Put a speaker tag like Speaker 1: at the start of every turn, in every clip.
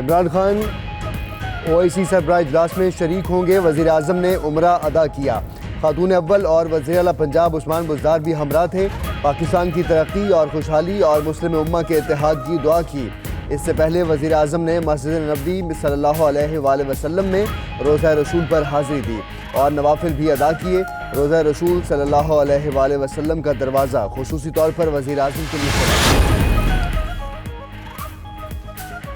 Speaker 1: Imran Khan OIC سربراہ اجلاس میں شریک ہوں گے، وزیر اعظم نے عمرہ ادا کیا۔ خاتون اول اور وزیر اعلیٰ پنجاب عثمان بزدار بھی ہمراہ تھے۔ پاکستان کی ترقی اور خوشحالی اور مسلم امہ کے اتحاد کی دعا کی۔ اس سے پہلے وزیر اعظم نے مسجد نبوی صلی اللہ علیہ وآلہ وسلم میں روزہ رسول پر حاضری دی اور نوافل بھی ادا کیے۔ روزہ رسول صلی اللہ علیہ وآلہ وسلم کا دروازہ خصوصی طور پر وزیر اعظم کے لیے کھلا۔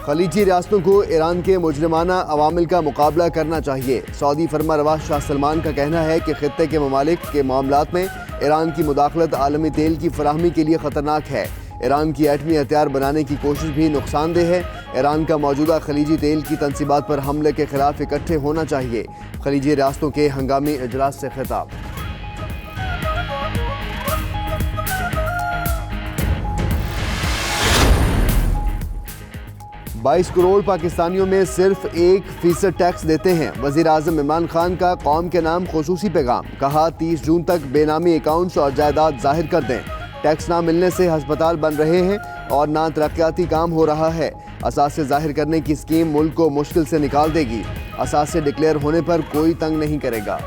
Speaker 1: خلیجی ریاستوں کو ایران کے مجرمانہ عوامل کا مقابلہ کرنا چاہیے۔ سعودی فرما روا شاہ سلمان کا کہنا ہے کہ خطے کے ممالک کے معاملات میں ایران کی مداخلت عالمی تیل کی فراہمی کے لیے خطرناک ہے۔ ایران کی ایٹمی ہتھیار بنانے کی کوشش بھی نقصان دہ ہے۔ ایران کا موجودہ خلیجی تیل کی تنصیبات پر حملے کے خلاف اکٹھے ہونا چاہیے۔ خلیجی ریاستوں کے ہنگامی اجلاس سے خطاب۔ 22 کروڑ پاکستانیوں میں صرف 1% ٹیکس دیتے ہیں۔ وزیر اعظم عمران خان کا قوم کے نام خصوصی پیغام، کہا 30 جون تک بے نامی اکاؤنٹس اور جائیداد ظاہر کر دیں۔ ٹیکس نہ ملنے سے ہسپتال بن رہے ہیں اور نہ ترقیاتی کام ہو رہا ہے۔ اثاثے ظاہر کرنے کی اسکیم ملک کو مشکل سے نکال دے گی۔ اثاثے ڈکلیئر ہونے پر کوئی تنگ نہیں کرے گا۔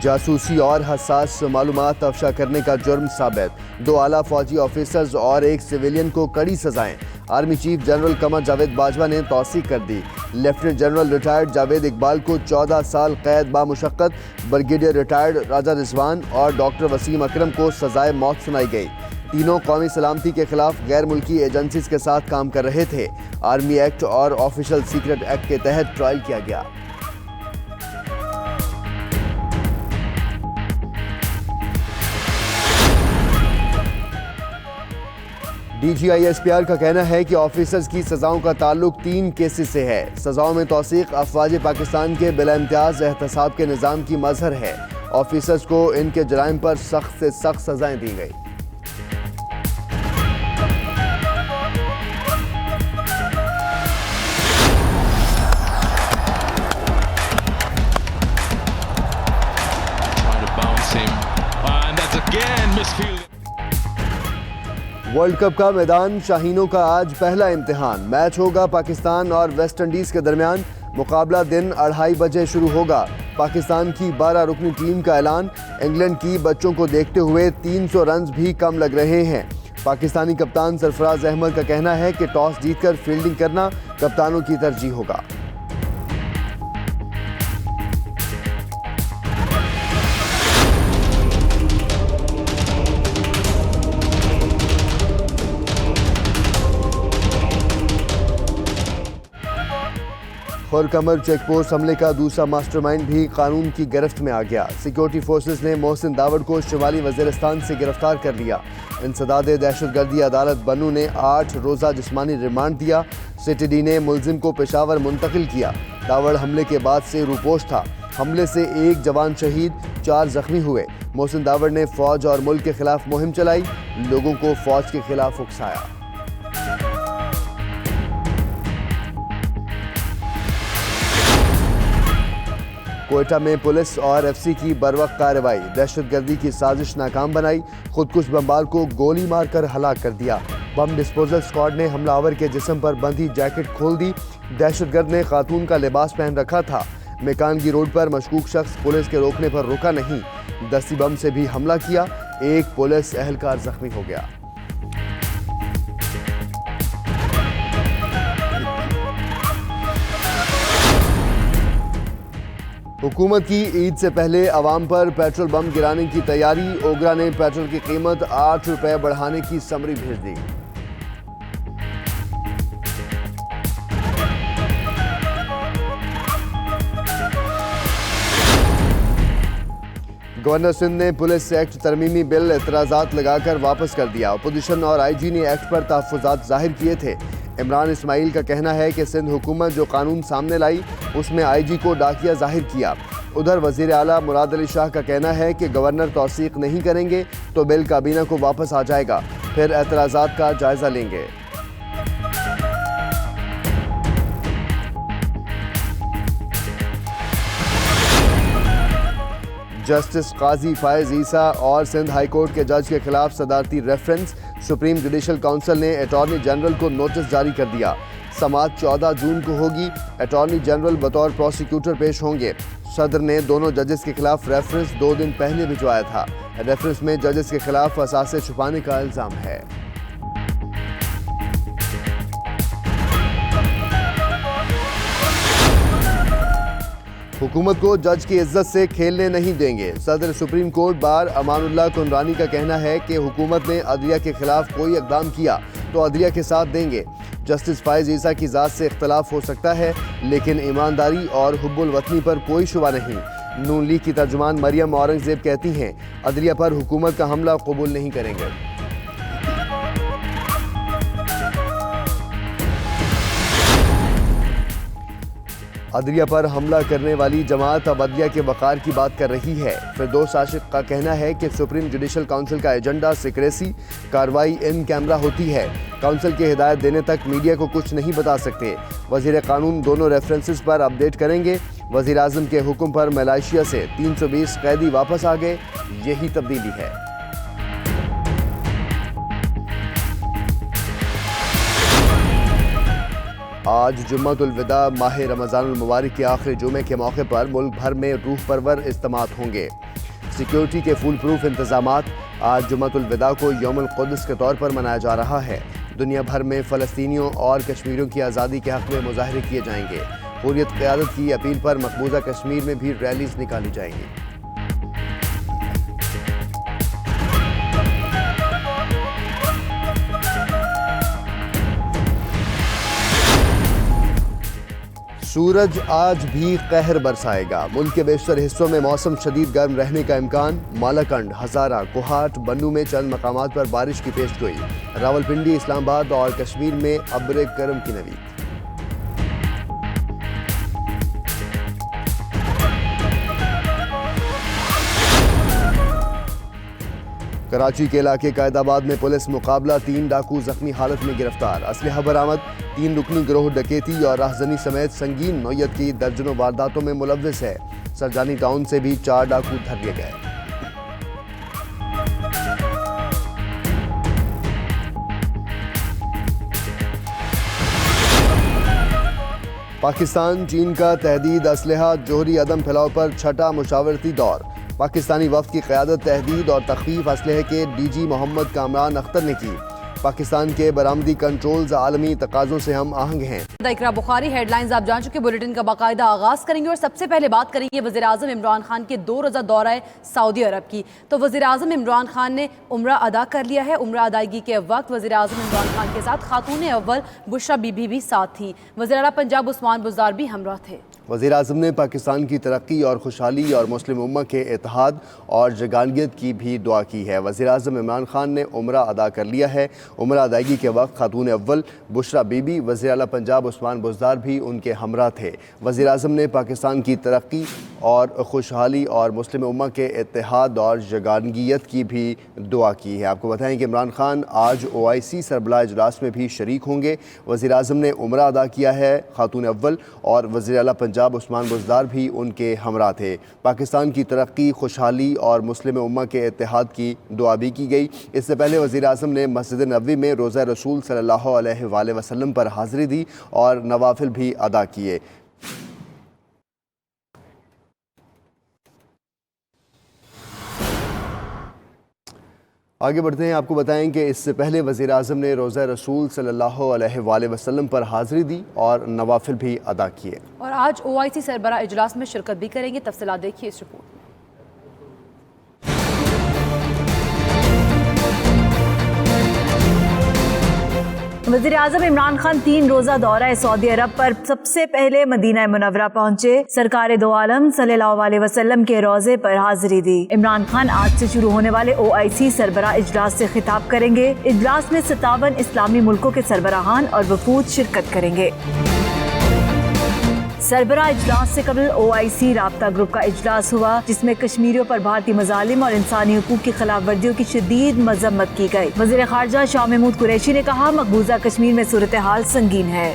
Speaker 1: جاسوسی اور حساس معلومات افشا کرنے کا جرم ثابت، 2 اعلیٰ فوجی آفیسرز اور 1 سویلین کو کڑی سزائیں۔ Army chief general Qamar Javed Bajwa نے توثیق کر دی۔ Lieutenant general retired Javed Iqbal کو 14 سال قید بامشقت، بریگیڈیئر ریٹائرڈ راجہ رضوان اور ڈاکٹر وسیم اکرم کو سزائے موت سنائی گئی۔ تینوں قومی سلامتی کے خلاف غیر ملکی ایجنسیز کے ساتھ کام کر رہے تھے۔ آرمی ایکٹ اور آفیشل سیکرٹ ایکٹ کے تحت ٹرائل کیا گیا۔ DGISPR کا کہنا ہے کہ آفیسرز کی سزاؤں کا تعلق 3 کیسز سے ہے۔ سزاؤں میں توثیق افواج پاکستان کے بلا امتیاز احتساب کے نظام کی مظہر ہے۔ آفیسرز کو ان کے جرائم پر سخت سے سخت سزائیں دی گئی۔ ورلڈ کپ کا میدان شاہینوں کا آج پہلا امتحان۔ میچ ہوگا پاکستان اور ویسٹ انڈیز کے درمیان۔ مقابلہ دن 2:30 بجے شروع ہوگا۔ پاکستان کی 12 رکنی ٹیم کا اعلان۔ انگلینڈ کی بچوں کو دیکھتے ہوئے 300 رنز بھی کم لگ رہے ہیں۔ پاکستانی کپتان سرفراز احمد کا کہنا ہے کہ ٹاس جیت کر فیلڈنگ کرنا کپتانوں کی ترجیح ہوگا۔ خورکمر چیک پوسٹ حملے کا دوسرا ماسٹر مائنڈ بھی قانون کی گرفت میں آ گیا۔ سیکیورٹی فورسز نے محسن داوڑ کو شمالی وزیرستان سے گرفتار کر لیا۔ انسداد دہشت گردی عدالت بنو نے 8 روزہ جسمانی ریمانڈ دیا۔ سٹی ڈی نے ملزم کو پشاور منتقل کیا۔ داوڑ حملے کے بعد سے روپوش تھا۔ حملے سے 1 جوان شہید، 4 زخمی ہوئے۔ محسن داوڑ نے فوج اور ملک کے خلاف مہم چلائی، لوگوں کو فوج کے خلاف اکسایا۔ کوئٹہ میں پولیس اور FCC کی بروقت کارروائی، دہشت گردی کی سازش ناکام بنائی، خودکش بمبار کو گولی مار کر ہلاک کر دیا۔ بم ڈسپوزل اسکواڈ نے حملہ آور کے جسم پر بندھی جیکٹ کھول دی۔ دہشت گرد نے خاتون کا لباس پہن رکھا تھا۔ میکانگی روڈ پر مشکوک شخص پولیس کے روکنے پر رکا نہیں، دستی بم سے بھی حملہ کیا، 1 پولیس اہلکار زخمی ہو گیا۔ حکومت کی عید سے پہلے عوام پر پیٹرول بم گرانے کی تیاری، اوگرا نے پیٹرول کی قیمت 8 روپے بڑھانے کی سمری بھیج دی۔ گورنر سندھ نے پولیس ایکٹ ترمیمی بل اعتراضات لگا کر واپس کر دیا۔ اپوزیشن اور IG نے ایکٹ پر تحفظات ظاہر کیے تھے۔ عمران اسماعیل کا کہنا ہے کہ سندھ حکومت جو قانون سامنے لائی اس میں IG کو ڈاکیہ ظاہر کیا۔ ادھر وزیر اعلیٰ مراد علی شاہ کا کہنا ہے کہ گورنر توثیق نہیں کریں گے تو بل کابینہ کو واپس آ جائے گا، پھر اعتراضات کا جائزہ لیں گے۔ जस्टिस काजी फायज ईसा और सिंध हाई कोर्ट के जज के खिलाफ सदारती रेफरेंस। सुप्रीम जुडिशल काउंसिल ने अटॉर्नी जनरल को नोटिस जारी कर दिया। समाअत 14 जून को होगी। अटॉर्नी जनरल बतौर प्रोसिक्यूटर पेश होंगे। सदर ने दोनों जजेस के खिलाफ रेफरेंस 2 दिन पहले भिजवाया था। रेफरेंस में जजेस के खिलाफ असासे छुपाने का इल्जाम है। हुकूमत को जज की इज्जत से खेलने नहीं देंगे। सदर सुप्रीम कोर्ट बार अमानुल्लाह कुनरानी का कहना है कि हुकूमत ने अदलिया के खिलाफ कोई इक़दाम किया तो अदलिया के साथ देंगे। जस्टिस फायज ईसा की ज़ात से इख्तलाफ हो सकता है, लेकिन ईमानदारी और हुब्बुल वतनी पर कोई शुबा नहीं। नून लीग की तर्जुमान मरियम औरंगजेब कहती हैं, अदलिया पर हुकूमत का हमला कबूल नहीं करेंगे। अदलिया पर हमला करने वाली जमात अब अदलिया के वक़ार की बात कर रही है। फिरदौस आशिक का कहना है कि सुप्रीम जुडिशल काउंसिल का एजेंडा सिक्रेसी, कार्रवाई इन कैमरा होती है। काउंसिल की हिदायत देने तक मीडिया को कुछ नहीं बता सकते। वज़ीर कानून दोनों रेफरेंसेस पर अपडेट करेंगे। वज़ीर आज़म के हुक्म पर मलेशिया से 320 कैदी वापस आ गए। यही तब्दीली है। आज जुम्मतुल विदा माह रमज़ानुल मुबारक के आखिरी जुमे के मौके पर मुल्क भर में रूह परवर इज्तिमात होंगे। सिक्योरिटी के फुल प्रूफ इंतजामात। आज जुम्मतुल विदा को यौमुल क़ुद्स के तौर पर मनाया जा रहा है। दुनिया भर में फ़लस्तीनियों और कश्मीरियों की आज़ादी के हक़ में मुज़ाहरे किए जाएंगे। हुर्रियत क़यादत की अपील पर मकबूजा कश्मीर में भी रैलीज़ निकाली जाएंगी। सूरज आज भी कहर बरसाएगा। मुल्क के बेशतर हिस्सों में मौसम शदीद गर्म रहने का इम्कान। मालाकंड, हज़ारा, कोहाट, बन्नू में चंद मकामात पर बारिश की पेशगोई। रावलपिंडी, इस्लामाबाद और कश्मीर में अब्र करम की नवीद। कराची के इलाके कायदाबाद में पुलिस मुकाबला। 3 डाकू जख्मी हालत में गिरफ्तार। असलहा बरामद। 3 रुकनी गिरोह डकैती और राहजनी समेत संगीन नौयत की दर्जनों वारदातों में मुलव्विस है। सरजानी टाउन से भी 4 डाकू धर लिए गए। पाकिस्तान चीन का तहदीद, असलहा, जोहरी अदम फैलाव पर छठा मुशावरती दौर। पाकिस्तानी वफ़द की क़यादत तहदीद और तख़फ़ीफ़ असलहे के डीजी मोहम्मद कामरान अख्तर ने की। पाकिस्तान के बरामदी कंट्रोल्स आलमी तकाज़ों से हम आहंग हैं।
Speaker 2: इकरा बुखारी हेडलाइंस आप जान चुके। बुलेटिन का बाकायदा आगाज़ करेंगे और सबसे पहले बात करेंगे वज़ीर आज़म इमरान खान के 2 रोज़ा दौरा सऊदी अरब की। तो वज़ीर आज़म इमरान खान ने उम्रा अदा कर लिया है। उम्रा अदायगी के वक्त वज़ीर आज़म इमरान खान के साथ खातून अव्वल बुशरा बीबी भी साथ थी। वज़ीर आला पंजाब उस्मान बुज़दार भी हमरा थे।
Speaker 1: वज़ीर आज़म ने पाकिस्तान की तरक्की और खुशहाली और मुस्लिम उम्मा के इत्तेहाद और जगानियत की भी दुआ की है। वज़ीर आज़म इमरान खान ने उम्रा अदा कर लिया है। उम्रा अदायगी के वक्त खातून अव्वल बुशरा बीबी, वज़ीर आला पंजाब उस्मान बुज़दार भी उनके हमरा थे। वज़ीर आज़म ने पाकिस्तान की तरक्की और खुशहाली और मुस्लिम उम्मा के इत्तेहाद और जगानियत की भी दुआ की है। आपको बताएं कि इमरान खान आज OIC सरबराह इजलास में भी शरीक होंगे। वज़ीर आज़म ने उम्रा अदा किया है। खातून अव्वल और वज़ीर आला पंजाब उस्मान बुज़दार भी उनके हमरा थे। पाकिस्तान की तरक्की, खुशहाली और मुस्लिम उम्मा के इत्तेहाद की दुआ भी की गई। इससे पहले वज़ीर आज़म ने मस्जिद नबवी में रोज़ा रसूल सल्लल्लाहु अलैहि वसल्लम पर हाज़िरी दी और नवाफिल भी अदा किए। आगे बढ़ते हैं। आपको बताएं कि इससे पहले वज़ीर आज़म ने रोज़ा रसूल सल्लल्लाहु अलैहि वसल्लम पर हाज़िरी दी और नवाफिल भी अदा किए।
Speaker 2: और आज OIC सरबराह इजलास में शिरकत भी करेंगे। तफसीलात देखिए इस रिपोर्ट में।
Speaker 3: वज़ीर आज़म इमरान खान 3 रोज़ा दौरा सऊदी अरब पर सबसे पहले मदीना मुनव्वरा पहुंचे। सरकार दो आलम सल्लल्लाहु अलैहि वसल्लम के रोज़े पर हाजिरी दी। इमरान खान आज से शुरू होने वाले OIC सरबराह इजलास से खिताब करेंगे। इजलास में 57 इस्लामी मुल्कों के सरबराहान और वफूद शिरकत करेंगे। सरबराह इजलास से कबल OIC राब्ता ग्रुप का इजलास हुआ, जिसमें कश्मीरियों पर भारतीय मजालिम और इंसानी हुकूक की खिलाफ वर्जियों की शदीद मजम्मत की गई। वज़ीर ख़ारजा शाह महमूद कुरैशी ने कहा, मकबूजा कश्मीर में सूरत हाल संगीन है।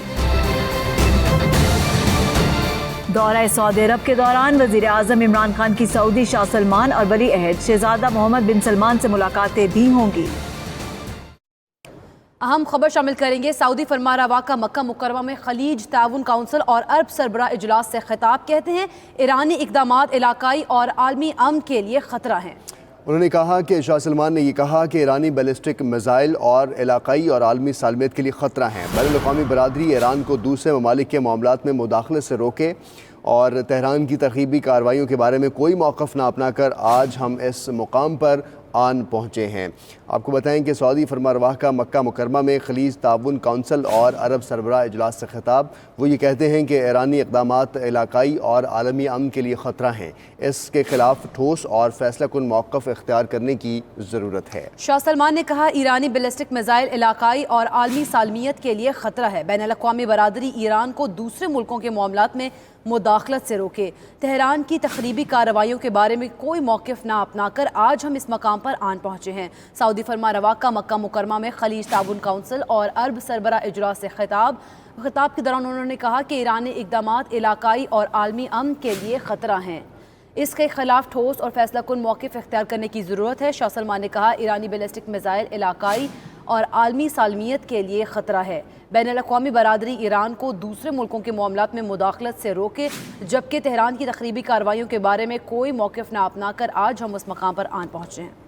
Speaker 3: दौरा सऊदी अरब के दौरान वजीर आजम इमरान खान की सऊदी शाह सलमान और वली अहद शहजादा मोहम्मद बिन सलमान से मुलाकातें भी होंगी।
Speaker 2: अहम खबर शामिल करेंगे। सऊदी फरमारवा का मक्का मुकर्रमा में खलीज ताउन काउंसिल और अरब सरबराह इजलास से खिताब। कहते हैं ईरानी इक़दामात इलाकाई और आलमी अमन के लिए ख़तरा हैं।
Speaker 1: उन्होंने कहा कि शाह सलमान ने ये कहा कि ईरानी बैलिस्टिक मिसाइल और इलाकाई और आलमी सालमियत के लिए ख़तरा हैं। बैनुल-अक़वामी बरादरी ईरान को दूसरे ममालिक के मामलात में मुदाखलत से रोके और तेहरान की तख़रीबी कार्रवाइयों के बारे में कोई मौक़िफ़ ना अपना कर आज हम इस मुकाम पर आन पहुँचे हैं। आपको बताएं कि सऊदी फरमारवाह का मक्का मुकरमा में खलीज ताउन काउंसिल और अरब सरबराह इजलास से खिताब। वो ये कहते हैं कि ईरानी इक़दामात इलाकाई और आलमी अमन के लिए ख़तरा हैं। इसके खिलाफ ठोस और फैसला कुन मौक़िफ़ इख्तियार करने की ज़रूरत है।
Speaker 2: शाह सलमान ने कहा ईरानी बैलिस्टिक मिसाइल इलाकाई और आलमी सालमियत के लिए ख़तरा है। बैनुल-अक़वामी बरादरी ईरान को दूसरे मुल्कों के मामलात में मुदाखलत से रोके। तेहरान की तख़रीबी कार्रवाइयों के बारे में कोई मौक़िफ़ ना अपना कर आज हम इस मकाम पर आन पहुँचे हैं। सऊदी फरमारवा का मक्का मुकरमा में खलीज ताउन काउंसिल और अरब सरबराह इजलास से खिताब के दौरान उन्होंने कहा कि ईरानी इक़दामात इलाकाई और आलमी अमन के लिए ख़तरा हैं। इसके खिलाफ ठोस और फैसला कुन मौक़िफ़ इख्तियार करने की ज़रूरत है। शाह सलमान ने कहा ईरानी बैलिस्टिक मिसाइल इलाकाई और आलमी सालमियत के लिए ख़तरा है। बैनुल-अक़वामी बरादरी ईरान को दूसरे मुल्कों के मामलात में मुदाखलत से रोके, जबकि तेहरान की तख़रीबी कार्रवाइयों के बारे में कोई मौक़िफ़ ना अपना कर आज हम उस मकाम पर आन पहुँचे हैं।